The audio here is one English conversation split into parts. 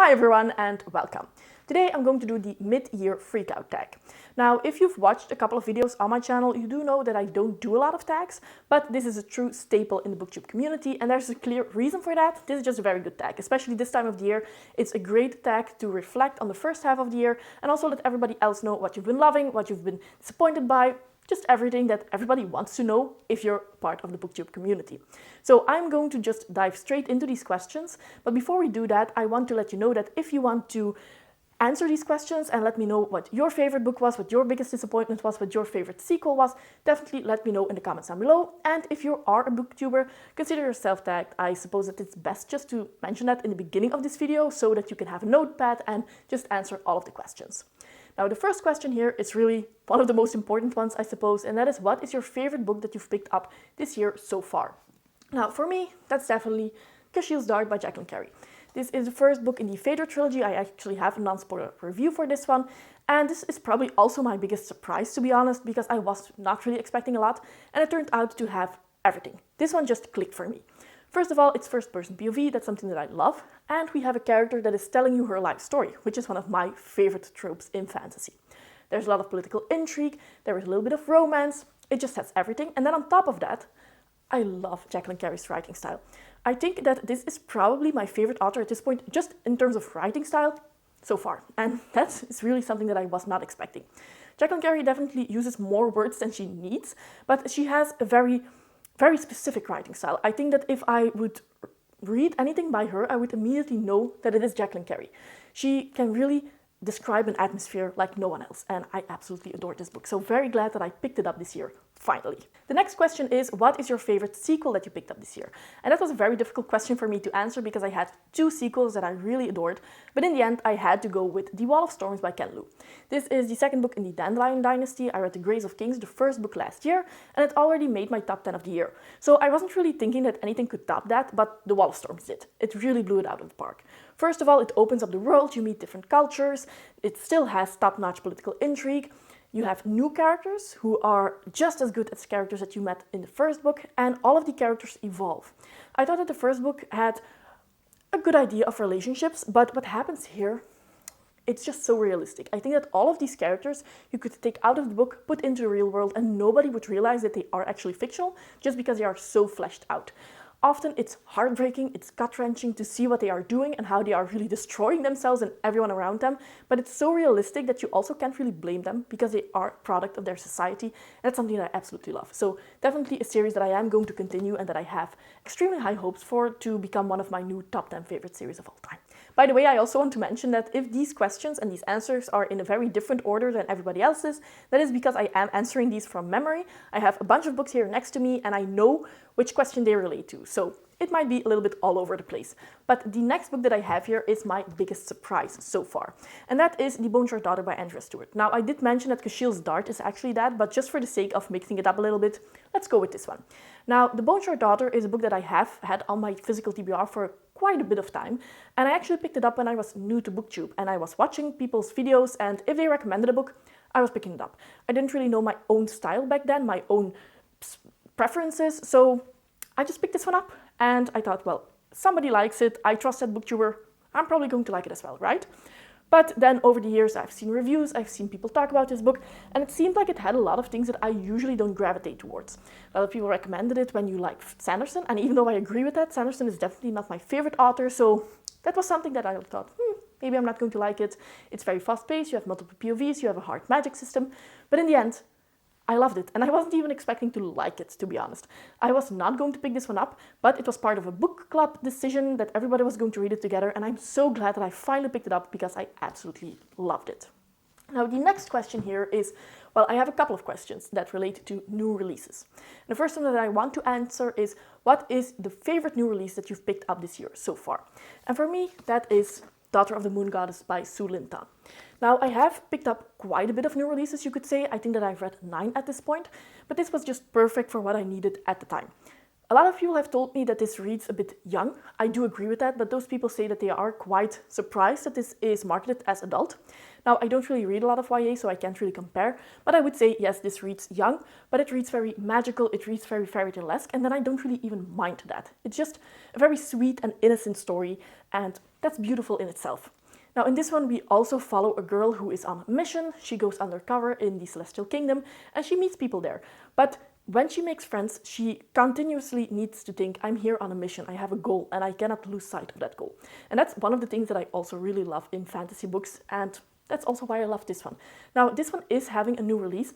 Hi everyone and welcome. Today I'm going to do the mid-year freakout tag. Now, if you've watched a couple of videos on my channel, you do know that I don't do a lot of tags, but this is a true staple in the booktube community and there's a clear reason for that. This is just a very good tag, especially this time of the year. It's a great tag to reflect on the first half of the year and also let everybody else know what you've been loving, what you've been disappointed by, just everything that everybody wants to know if you're part of the booktube community. So I'm going to just dive straight into these questions, but before we do that, I want to let you know that if you want to answer these questions and let me know what your favorite book was, what your biggest disappointment was, what your favorite sequel was, definitely let me know in the comments down below. And if you are a booktuber, consider yourself tagged. I suppose that it's best just to mention that in the beginning of this video so that you can have a notepad and just answer all of the questions. Now, the first question here is really one of the most important ones, I suppose, and that is, what is your favorite book that you've picked up this year so far? Now, for me, that's definitely Cashier's Dart by Jacqueline Carey. This is the first book in the Vader trilogy. I actually have a non-spoiler review for this one, and this is probably also my biggest surprise, to be honest, because I was not really expecting a lot, and it turned out to have everything. This one just clicked for me. First of all, it's first-person POV, that's something that I love, and we have a character that is telling you her life story, which is one of my favorite tropes in fantasy. There's a lot of political intrigue, there is a little bit of romance, it just has everything, and then on top of that, I love Jacqueline Carey's writing style. I think that this is probably my favorite author at this point, just in terms of writing style, so far, and that is really something that I was not expecting. Jacqueline Carey definitely uses more words than she needs, but she has a very specific writing style. I think that if I would read anything by her, I would immediately know that it is Jacqueline Carey. She can really describe an atmosphere like no one else, and I absolutely adore this book. So very glad that I picked it up this year, finally. The next question is, what is your favorite sequel that you picked up this year? And that was a very difficult question for me to answer because I had two sequels that I really adored, but in the end I had to go with The Wall of Storms by Ken Liu. This is the second book in the Dandelion Dynasty. I read The Grace of Kings, the first book last year, and it already made my top 10 of the year. So I wasn't really thinking that anything could top that, but The Wall of Storms did. It really blew it out of the park. First of all, it opens up the world, you meet different cultures, it still has top-notch political intrigue, you have new characters who are just as good as characters that you met in the first book, and all of the characters evolve. I thought that the first book had a good idea of relationships, but what happens here, it's just so realistic. I think that all of these characters you could take out of the book, put into the real world, and nobody would realize that they are actually fictional just because they are so fleshed out. Often it's heartbreaking, it's gut-wrenching to see what they are doing and how they are really destroying themselves and everyone around them, but it's so realistic that you also can't really blame them because they are a product of their society, and that's something that I absolutely love. So definitely a series that I am going to continue and that I have extremely high hopes for to become one of my new top 10 favorite series of all time. By the way, I also want to mention that if these questions and these answers are in a very different order than everybody else's, that is because I am answering these from memory. I have a bunch of books here next to me and I know which question they relate to, so it might be a little bit all over the place. But the next book that I have here is my biggest surprise so far, and that is The Bone Shard Daughter by Andrea Stewart. Now, I did mention that Cashier's Dart is actually that, but just for the sake of mixing it up a little bit, let's go with this one. Now, The Bone Shard Daughter is a book that I have had on my physical TBR for quite a bit of time, and I actually picked it up when I was new to booktube, and I was watching people's videos, and if they recommended a book, I was picking it up. I didn't really know my own style back then, my own preferences, so I just picked this one up and I thought, well, somebody likes it, I trust that booktuber, I'm probably going to like it as well, right? But then over the years I've seen reviews, I've seen people talk about this book, and it seemed like it had a lot of things that I usually don't gravitate towards. A lot of people recommended it when you like Sanderson, and even though I agree with that, Sanderson is definitely not my favorite author, so that was something that I thought, maybe I'm not going to like it. It's very fast-paced, you have multiple POVs, you have a hard magic system, but in the end, I loved it, and I wasn't even expecting to like it, to be honest. I was not going to pick this one up, but it was part of a book club decision that everybody was going to read it together, and I'm so glad that I finally picked it up because I absolutely loved it. Now, the next question here is, well, I have a couple of questions that relate to new releases. The first one that I want to answer is, what is the favorite new release that you've picked up this year so far? And for me, that is Daughter of the Moon Goddess by Su Lin Tan. Now, I have picked up quite a bit of new releases, you could say. I think that I've read 9 at this point, but this was just perfect for what I needed at the time. A lot of people have told me that this reads a bit young. I do agree with that, but those people say that they are quite surprised that this is marketed as adult. Now, I don't really read a lot of YA, so I can't really compare, but I would say, yes, this reads young, but it reads very magical, it reads very fairy tale-esque, and then I don't really even mind that. It's just a very sweet and innocent story, and that's beautiful in itself. Now, in this one, we also follow a girl who is on a mission. She goes undercover in the Celestial Kingdom, and she meets people there. But when she makes friends, she continuously needs to think, I'm here on a mission, I have a goal, and I cannot lose sight of that goal. And that's one of the things that I also really love in fantasy books, and that's also why I love this one. Now, this one is having a new release,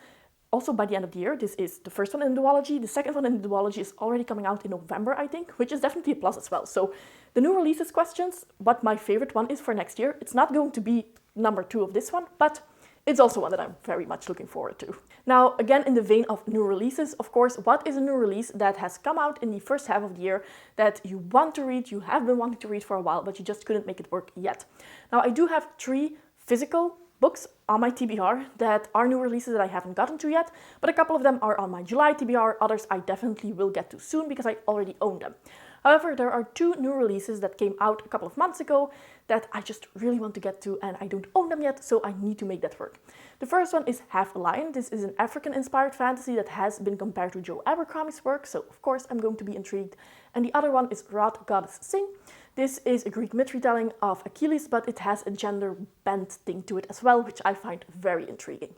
also by the end of the year. This is the first one in the duology. The second one in the duology is already coming out in November, I think, which is definitely a plus as well. So the new releases questions, what my favorite one is for next year. It's not going to be number 2 of this one, but it's also one that I'm very much looking forward to. Now, again, in the vein of new releases, of course, what is a new release that has come out in the first half of the year that you want to read, you have been wanting to read for a while, but you just couldn't make it work yet? Now, I do have 3 physical books on my TBR that are new releases that I haven't gotten to yet, but a couple of them are on my July TBR, others I definitely will get to soon because I already own them. However, there are 2 new releases that came out a couple of months ago that I just really want to get to, and I don't own them yet, so I need to make that work. The first one is Half a Lion. This is an African-inspired fantasy that has been compared to Joe Abercrombie's work, so of course I'm going to be intrigued. And the other one is Rod Goddess Sing. This is a Greek myth retelling of Achilles, but it has a gender-bent thing to it as well, which I find very intriguing.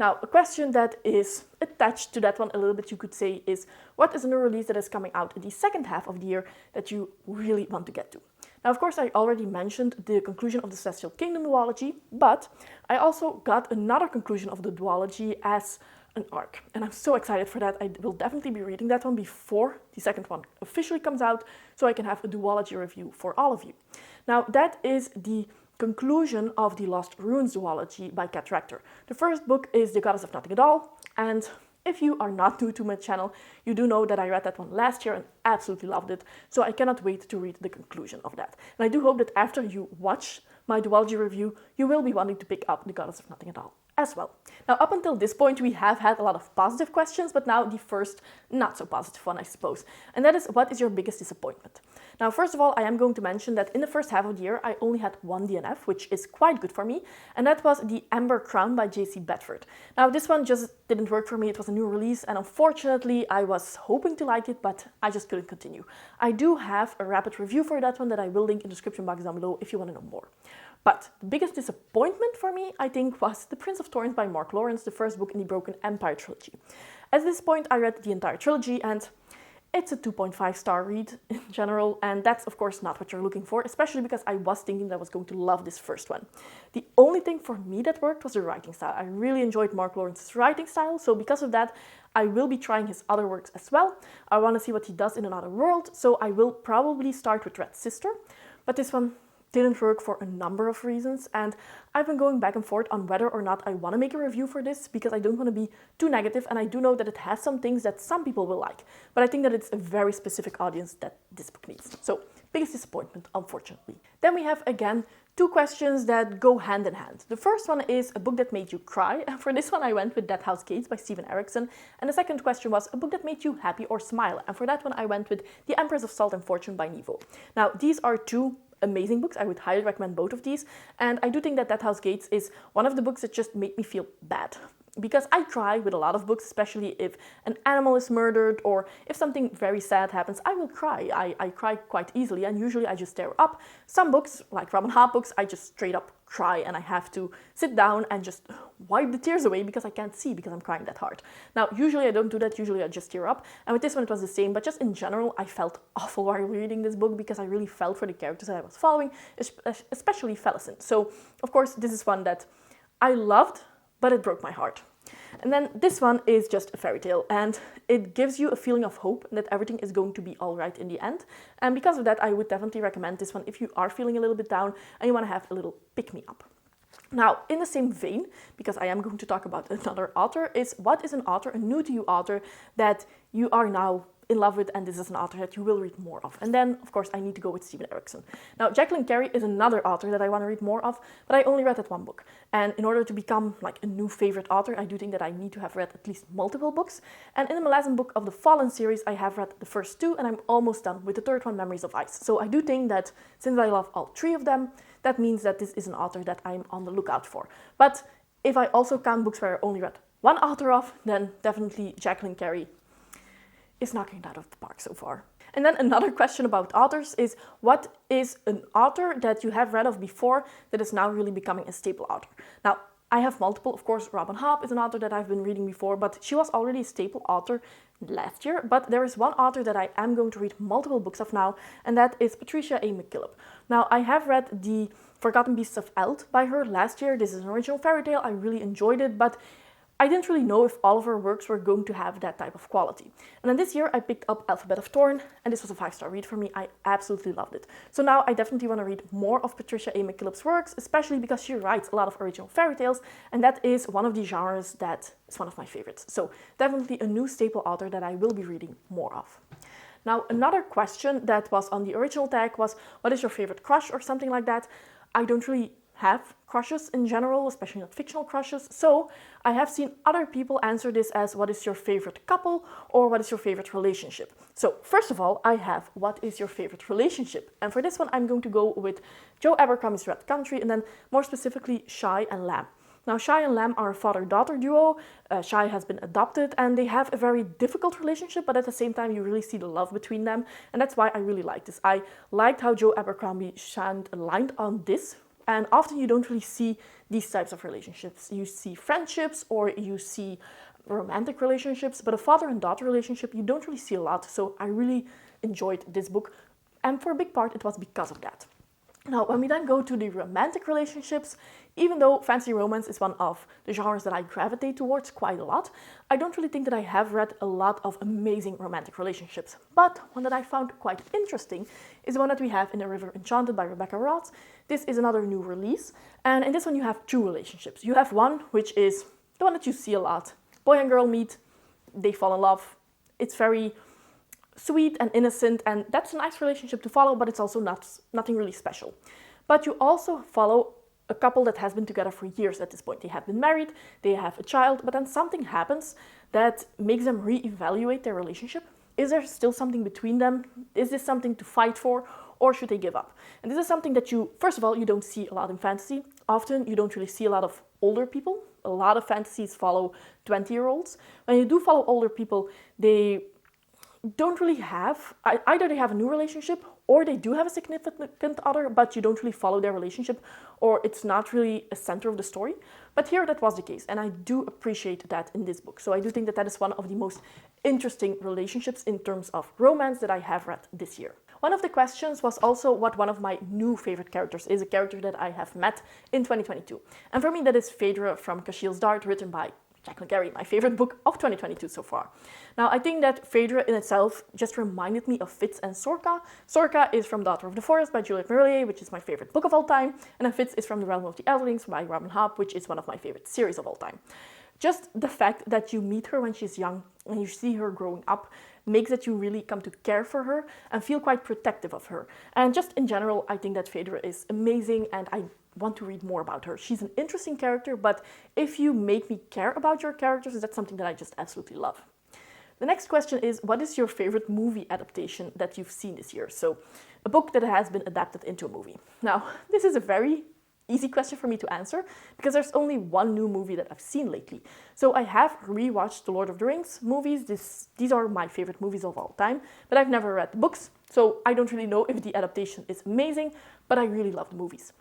Now, a question that is attached to that one a little bit, you could say, is what is a new release that is coming out in the second half of the year that you really want to get to? Now, of course, I already mentioned the conclusion of the Celestial Kingdom duology, but I also got another conclusion of the duology as an arc, and I'm so excited for that. I will definitely be reading that one before the second one officially comes out, so I can have a duology review for all of you. Now, that is the conclusion of the Lost Ruins duology by Kat Rector. The first book is The Goddess of Nothing at All, and if you are not new to my channel, you do know that I read that one last year and absolutely loved it, so I cannot wait to read the conclusion of that. And I do hope that after you watch my duology review, you will be wanting to pick up The Goddess of Nothing at All as well. Now, up until this point, we have had a lot of positive questions, but now the first not so positive one, I suppose. And that is, what is your biggest disappointment? Now, first of all, I am going to mention that in the first half of the year, I only had 1 DNF, which is quite good for me, and that was The Amber Crown by J.C. Bedford. Now, this one just didn't work for me. It was a new release, and unfortunately, I was hoping to like it, but I just couldn't continue. I do have a rapid review for that one that I will link in the description box down below if you want to know more. But the biggest disappointment for me, I think, was The Prince of Thorns by Mark Lawrence, the first book in the Broken Empire trilogy. At this point, I read the entire trilogy, and it's a 2.5-star read in general, and that's of course not what you're looking for, especially because I was thinking that I was going to love this first one. The only thing for me that worked was the writing style. I really enjoyed Mark Lawrence's writing style, so because of that, I will be trying his other works as well. I want to see what he does in Another World, so I will probably start with Red Sister, but this one didn't work for a number of reasons, and I've been going back and forth on whether or not I want to make a review for this because I don't want to be too negative, and I do know that it has some things that some people will like, but I think that it's a very specific audience that this book needs. So, biggest disappointment, unfortunately. Then we have, again, 2 questions that go hand in hand. The first one is a book that made you cry, and for this one I went with Dead House Gates by Stephen Erickson, and the second question was a book that made you happy or smile, and for that one I went with The Empress of Salt and Fortune by Nevo. Now, these are 2 amazing books. I would highly recommend both of these, and I do think that Dead House Gates is one of the books that just make me feel bad. Because I cry with a lot of books, especially if an animal is murdered or if something very sad happens, I will cry. I cry quite easily, and usually I just tear up. Some books, like Robin Hobb books, I just straight up cry and I have to sit down and just wipe the tears away because I can't see because I'm crying that hard. Now, usually I don't do that, usually I just tear up, and with this one it was the same, but just in general I felt awful while reading this book because I really felt for the characters that I was following, especially Felicent. So, of course, this is one that I loved, but it broke my heart. And then this one is just a fairy tale, and it gives you a feeling of hope that everything is going to be all right in the end. And because of that, I would definitely recommend this one if you are feeling a little bit down and you want to have a little pick-me-up. Now, in the same vein, because I am going to talk about another author, is what is an author, a new to you author, that you are now in love with, and this is an author that you will read more of. And then, of course, I need to go with Stephen Erickson. Now, Jacqueline Carey is another author that I want to read more of, but I only read that one book. And in order to become like a new favorite author, I do think that I need to have read at least multiple books. And in the Malazan Book of the Fallen series, I have read the first two, and I'm almost done with the third one, Memories of Ice. So I do think that since I love all three of them, that means that this is an author that I'm on the lookout for. But if I also count books where I only read one author of, then definitely Jacqueline Carey is knocking it out of the park so far. And then another question about authors is, what is an author that you have read of before that is now really becoming a staple author? Now, I have multiple. Of course, Robin Hobb is an author that I've been reading before, but she was already a staple author last year. But there is one author that I am going to read multiple books of now, and that is Patricia A. McKillop. Now, I have read the Forgotten Beasts of Eld by her last year. This is an original fairy tale. I really enjoyed it, but I didn't really know if all of her works were going to have that type of quality. And then this year I picked up Alphabet of Thorn, and this was a 5-star read for me. I absolutely loved it. So now I definitely want to read more of Patricia A. McKillop's works, especially because she writes a lot of original fairy tales, and that is one of the genres that is one of my favorites. So definitely a new staple author that I will be reading more of. Now, another question that was on the original tag was, what is your favorite crush or something like that? I don't really have crushes in general, especially not fictional crushes. So I have seen other people answer this as, what is your favorite couple or what is your favorite relationship? So first of all, I have, what is your favorite relationship? And for this one, I'm going to go with Joe Abercrombie's Red Country, and then more specifically Shy and Lamb. Now, Shy and Lamb are a father-daughter duo. Shy has been adopted, and they have a very difficult relationship, but at the same time, you really see the love between them. And that's why I really like this. I liked how Joe Abercrombie shined a light on this. And often you don't really see these types of relationships. You see friendships or you see romantic relationships, but a father and daughter relationship, you don't really see a lot. So I really enjoyed this book. And for a big part, it was because of that. Now, when we then go to the romantic relationships, even though fantasy romance is one of the genres that I gravitate towards quite a lot, I don't really think that I have read a lot of amazing romantic relationships. But one that I found quite interesting is the one that we have in the River Enchanted by Rebecca Roth. This is another new release, and in this one you have two relationships. You have one, which is the one that you see a lot. Boy and girl meet, they fall in love. It's very sweet and innocent, and that's a nice relationship to follow, but it's also nothing really special. But you also follow a couple that has been together for years at this point. They have been married, they have a child, but then something happens that makes them reevaluate their relationship. Is there still something between them? Is this something to fight for, or should they give up? And this is something that you, first of all, you don't see a lot in fantasy. Often you don't really see a lot of older people. A lot of fantasies follow 20-year-olds. When you do follow older people, they don't really have, either they have a new relationship or they do have a significant other, but you don't really follow their relationship, or it's not really a center of the story. But here that was the case, and I do appreciate that in this book. So I do think that that is one of the most interesting relationships in terms of romance that I have read this year. One of the questions was also what one of my new favorite characters is, a character that I have met in 2022. And for me that is Phaedra from Kashiel's Dart, written by Jacqueline Carey, my favorite book of 2022 so far. Now, I think that Phaedra in itself just reminded me of Fitz and Sorka. Sorka is from Daughter of the Forest by Juliette Marillier, which is my favorite book of all time, and then Fitz is from The Realm of the Elderlings by Robin Hobb, which is one of my favorite series of all time. Just the fact that you meet her when she's young and you see her growing up makes that you really come to care for her and feel quite protective of her. And just in general, I think that Phaedra is amazing, and I want to read more about her. She's an interesting character, but if you make me care about your characters, that's something that I just absolutely love. The next question is, what is your favorite movie adaptation that you've seen this year? So, a book that has been adapted into a movie. Now, this is a very easy question for me to answer because there's only one new movie that I've seen lately. So I have rewatched the Lord of the Rings movies. These are my favorite movies of all time, but I've never read the books, so I don't really know if the adaptation is amazing, but I really love the movies.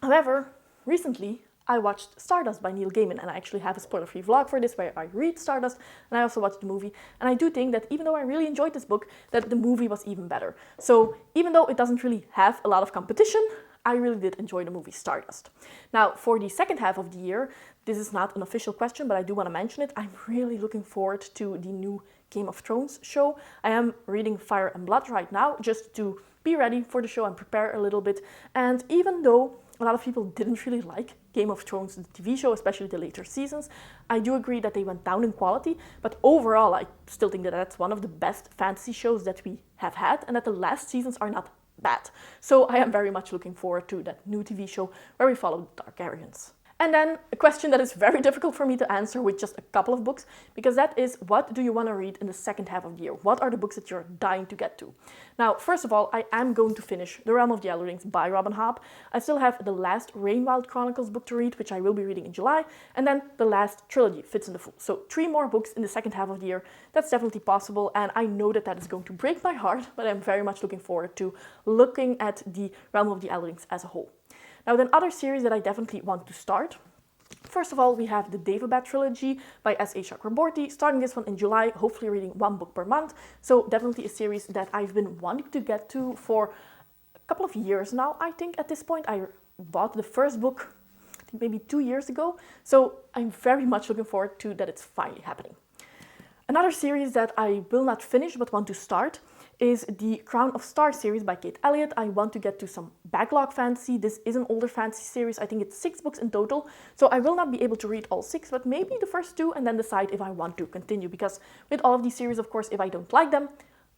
However, recently I watched Stardust by Neil Gaiman, and I actually have a spoiler-free vlog for this where I read Stardust and I also watched the movie, and I do think that even though I really enjoyed this book, that the movie was even better. So even though it doesn't really have a lot of competition, I really did enjoy the movie Stardust. Now, for the second half of the year, this is not an official question, but I do want to mention it. I'm really looking forward to the new Game of Thrones show. I am reading Fire and Blood right now just to be ready for the show and prepare a little bit. And even though a lot of people didn't really like Game of Thrones, the TV show, especially the later seasons. I do agree that they went down in quality, but overall I still think that that's one of the best fantasy shows that we have had, and that the last seasons are not bad. So I am very much looking forward to that new TV show where we follow the Targaryens. And then a question that is very difficult for me to answer with just a couple of books, because that is, what do you want to read in the second half of the year? What are the books that you're dying to get to? Now, first of all, I am going to finish The Realm of the Elder Rings by Robin Hobb. I still have the last Rainwild Chronicles book to read, which I will be reading in July, and then the last trilogy, Fitz and the Fool. So 3 more books in the second half of the year. That's definitely possible, and I know that that is going to break my heart, but I'm very much looking forward to looking at the Realm of the Elder Rings as a whole. Now, then other series that I definitely want to start. First of all, we have the Daevabad trilogy by S.A. Chakraborty, starting this one in July, hopefully reading 1 book per month. So definitely a series that I've been wanting to get to for a couple of years now, I think, at this point. I bought the first book, I think maybe 2 years ago. So I'm very much looking forward to that it's finally happening. Another series that I will not finish but want to start is the Crown of Stars series by Kate Elliott. I want to get to some backlog fantasy. This is an older fantasy series. I think it's 6 books in total. So I will not be able to read all 6, but maybe the first 2 and then decide if I want to continue. Because with all of these series, of course, if I don't like them,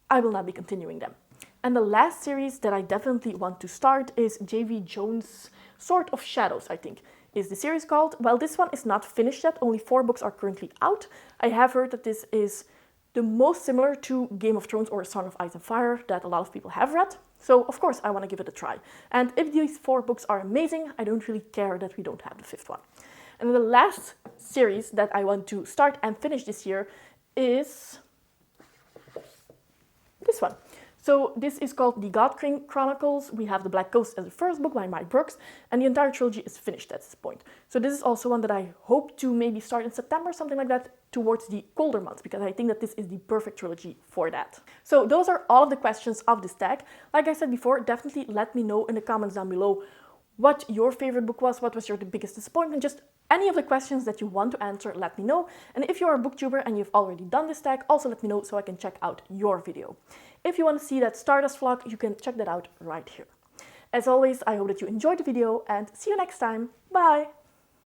I will not be continuing them. And the last series that I definitely want to start is J.V. Jones' Sword of Shadows, I think, is the series called. Well, this one is not finished yet. Only 4 books are currently out. I have heard that this is the most similar to Game of Thrones or A Song of Ice and Fire that a lot of people have read. So, of course, I want to give it a try. And if these 4 books are amazing, I don't really care that we don't have the 5th one. And the last series that I want to start and finish this year is this one. So this is called The God King Chronicles. We have The Black Coast as the first book by Mike Brooks, and the entire trilogy is finished at this point. So this is also one that I hope to maybe start in September, something like that, towards the colder months, because I think that this is the perfect trilogy for that. So those are all of the questions of this tag. Like I said before, definitely let me know in the comments down below what your favorite book was, what was your biggest disappointment, just any of the questions that you want to answer, let me know. And if you are a booktuber and you've already done this tag, also let me know so I can check out your video. If you want to see that Stardust vlog, you can check that out right here. As always, I hope that you enjoyed the video and see you next time. Bye!